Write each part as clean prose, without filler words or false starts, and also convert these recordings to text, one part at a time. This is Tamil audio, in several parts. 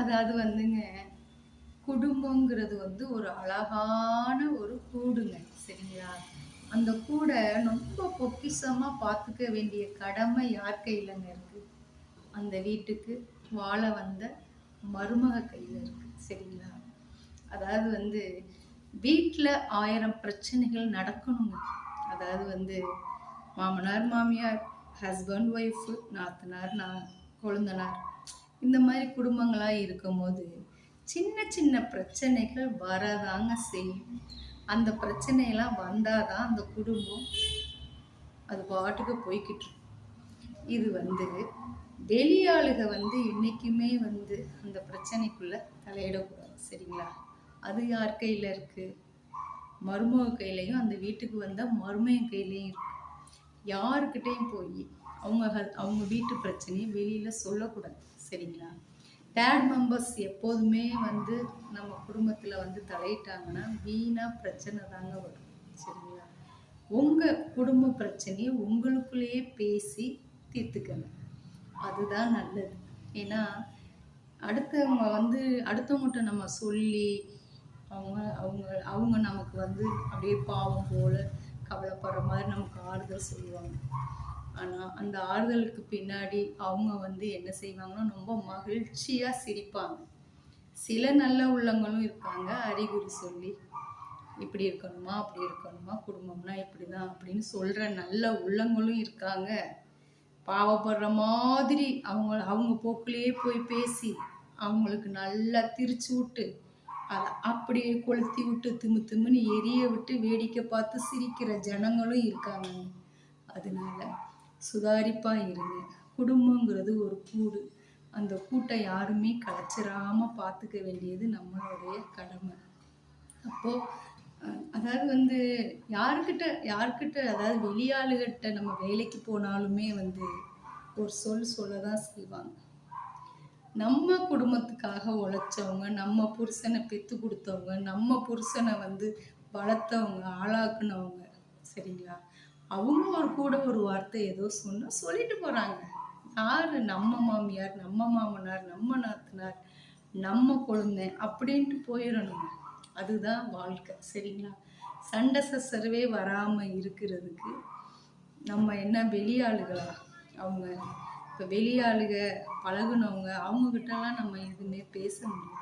அதாவது வந்துங்க, குடும்பங்கிறது வந்து ஒரு அழகான ஒரு கூடுங்க. சரிங்களா? அந்த கூட ரொம்ப பொக்கிஷமா பார்த்துக்க வேண்டிய கடமை யார் கையிலங்க இருக்கு? அந்த வீட்டுக்கு வாழ வந்த மருமக கையில இருக்கு. சரிங்களா? அதாவது வந்து வீட்ல 1000 பிரச்சனைகள் நடக்கணுங்க. அதாவது வந்து மாமனார், மாமியார், ஹஸ்பண்ட், ஒய்ஃப், நாத்தனார், கொழுந்தனார் இந்த மாதிரி குடும்பங்களா இருக்கும்போது சின்ன சின்ன பிரச்சனைகள் வரதாங்க செய்யும். அந்த பிரச்சனையெல்லாம் வந்தாதான் அந்த குடும்பம் அது பாட்டுக்கு போய்கிட்டு இருக்கும். இது வந்து வெளியாளுக வந்து என்னைக்குமே வந்து அந்த பிரச்சனைக்குள்ள தலையிடக்கூடாது. சரிங்களா? அது யார் கையில இருக்கு? மருமக கையிலையும் அந்த வீட்டுக்கு வந்த மருமையன் கையிலையும் இருக்கு. யாருக்கிட்டையும் போய் அவங்க வீட்டு பிரச்சனையை வெளியில சொல்லக்கூடாது. சரிங்களா? தேர்ட் மெம்பர்ஸ் எப்போதுமே வந்து நம்ம குடும்பத்துல வந்து தலையிட்டாங்கன்னா வீணா பிரச்சனை தாங்க வரும். சரிங்களா? உங்க குடும்ப பிரச்சனையை உங்களுக்குள்ளேயே பேசி தீர்த்துக்கங்க. அதுதான் நல்லது. ஏன்னா அடுத்தவங்க வந்து அடுத்தவங்ககிட்ட நம்ம சொல்லி அவங்க அவங்க அவங்க நமக்கு வந்து அப்படியே பாவம் போல கவலைப்படுற மாதிரி நமக்கு ஆறுதல் சொல்லுவாங்க. ஆனால் அந்த ஆறுதலுக்கு பின்னாடி அவங்க வந்து என்ன செய்வாங்கன்னா ரொம்ப மகிழ்ச்சியாக சிரிப்பாங்க. சில நல்ல உள்ளங்களும் இருக்காங்க, அறிகுறி சொல்லி இப்படி இருக்கணுமா அப்படி இருக்கணுமா, குடும்பம்னா இப்படி தான் அப்படின்னு சொல்கிற நல்ல உள்ளங்களும் இருக்காங்க. பாவப்படுற மாதிரி அவங்க போக்குலேயே போய் பேசி அவங்களுக்கு நல்லா திரிச்சு விட்டு அதை அப்படியே கொளுத்தி விட்டு திமு திமுன்னு எரிய விட்டு வேடிக்கை பார்த்து சிரிக்கிற ஜனங்களும் இருக்காங்க. அதனால சுதாரிப்பா இருங்க. குடும்பங்கிறது ஒரு கூடு. அந்த கூட்டை யாருமே கலைச்சிடாம பார்த்துக்க வேண்டியது நம்மளுடைய கடமை. அப்போ அதாவது வந்து யாருக்கிட்ட அதாவது வெளியாளுகிட்ட நம்ம வேலைக்கு போனாலுமே வந்து ஒரு சொல்லதான் செய்வாங்க. நம்ம குடும்பத்துக்காக உழைச்சவங்க, நம்ம புருஷனை பெத்து கொடுத்தவங்க, நம்ம புருஷனை வந்து வளர்த்தவங்க, ஆளாக்குனவங்க. சரிங்களா? அவங்க கூட ஒரு வார்த்தை ஏதோ சொல்லிட்டு போறாங்க. யாரு? நம்ம மாமியார், நம்ம மாமனார், நம்ம நாத்தனார், நம்ம குழந்தை அப்படின்ட்டு போயிடணுங்க. அதுதான் வாழ்க்கை. சரிங்களா? சண்டை சச்சரவே வராம இருக்கிறதுக்கு நம்ம என்ன வெளியாளுகளா? அவங்க இப்போ வெளியாளுக பழகுனவங்க அவங்கக்கிட்டலாம் நம்ம எதுவுமே பேச முடியும்.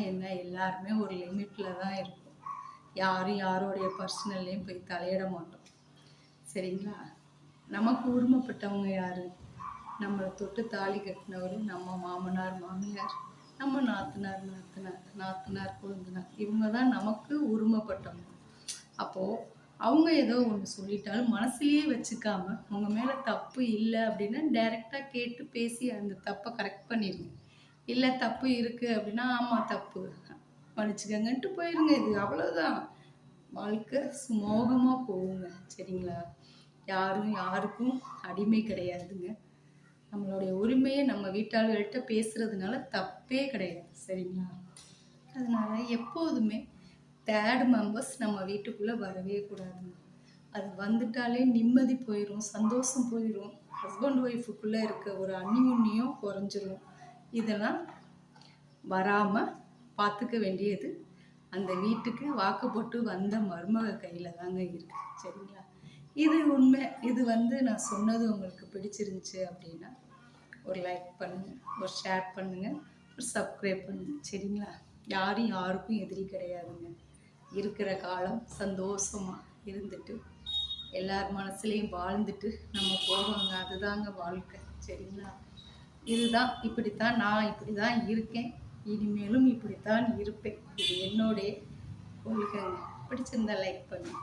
என்ன எல்லாருமே ஒரு லிமிட்டில் தான் இருக்கும். யாரும் யாரோடைய பர்சனல்லையும் போய் தலையிட மாட்டோம். சரிங்களா? நமக்கு உரிமைப்பட்டவங்க யாரு? நம்மளை தொட்டு தாலி கட்டினவர் நம்ம மாமனார், மாமியார், நம்ம நாத்தனார், கொழுந்தனார், இவங்க தான் நமக்கு உரிமைப்பட்டவங்க. அப்போது அவங்க ஏதோ ஒன்று சொல்லிட்டாலும் மனசுலேயே வச்சுக்காம அவங்க மேலே தப்பு இல்லை அப்படின்னா டைரெக்டாக கேட்டு பேசி அந்த தப்பை கரெக்ட் பண்ணிடுங்க. இல்லை தப்பு இருக்குது அப்படின்னா ஆமாம் தப்பு மன்னிச்சுக்கங்கன்ட்டு போயிருங்க. இது அவ்வளோதான். வாழ்க்கை சுமூகமாக போகுங்க. சரிங்களா? யாரும் யாருக்கும் அடிமை கிடையாதுங்க. நம்மளுடைய உரிமையை நம்ம வீட்டாளர்கள்ட்ட பேசுறதுனால தப்பே கிடையாது. சரிங்களா? அதனால எப்போதுமே தேர்ட் மெம்பர்ஸ் நம்ம வீட்டுக்குள்ளே வரவே கூடாதுங்க. அது வந்துட்டாலே நிம்மதி போயிடும், சந்தோஷம் போயிடும், ஹஸ்பண்ட் ஒய்ஃபுக்குள்ளே இருக்க ஒரு அந்நியுன்னியும் குறைஞ்சிரும். இதெல்லாம் வராமல் பார்த்துக்க வேண்டியது அந்த வீட்டுக்கு வாக்கப்பட்டு வந்த மருமக கையில் தாங்க இருக்கு. சரிங்களா? இது உண்மை. இது வந்து நான் சொன்னது உங்களுக்கு பிடிச்சிருந்துச்சு அப்படின்னா ஒரு லைக் பண்ணுங்கள், ஒரு ஷேர் பண்ணுங்கள், ஒரு சப்ஸ்கிரைப் பண்ணுங்கள். சரிங்களா? யாரும் யாருக்கும் எதிரி கிடையாதுங்க. இருக்கிற காலம் சந்தோஷமாக இருந்துட்டு எல்லார் மனசுலையும் வாழ்ந்துட்டு நம்ம போகணுங்க. அதுதாங்க வாழ்க்கை. சரிங்களா? இதுதான் நான் இப்படி தான் இருக்கேன், இனிமேலும் இப்படித்தான் இருப்பேன். இது என்னுடைய கொள்கைங்க. பிடிச்சிருந்தா லைக் பண்ணுங்க.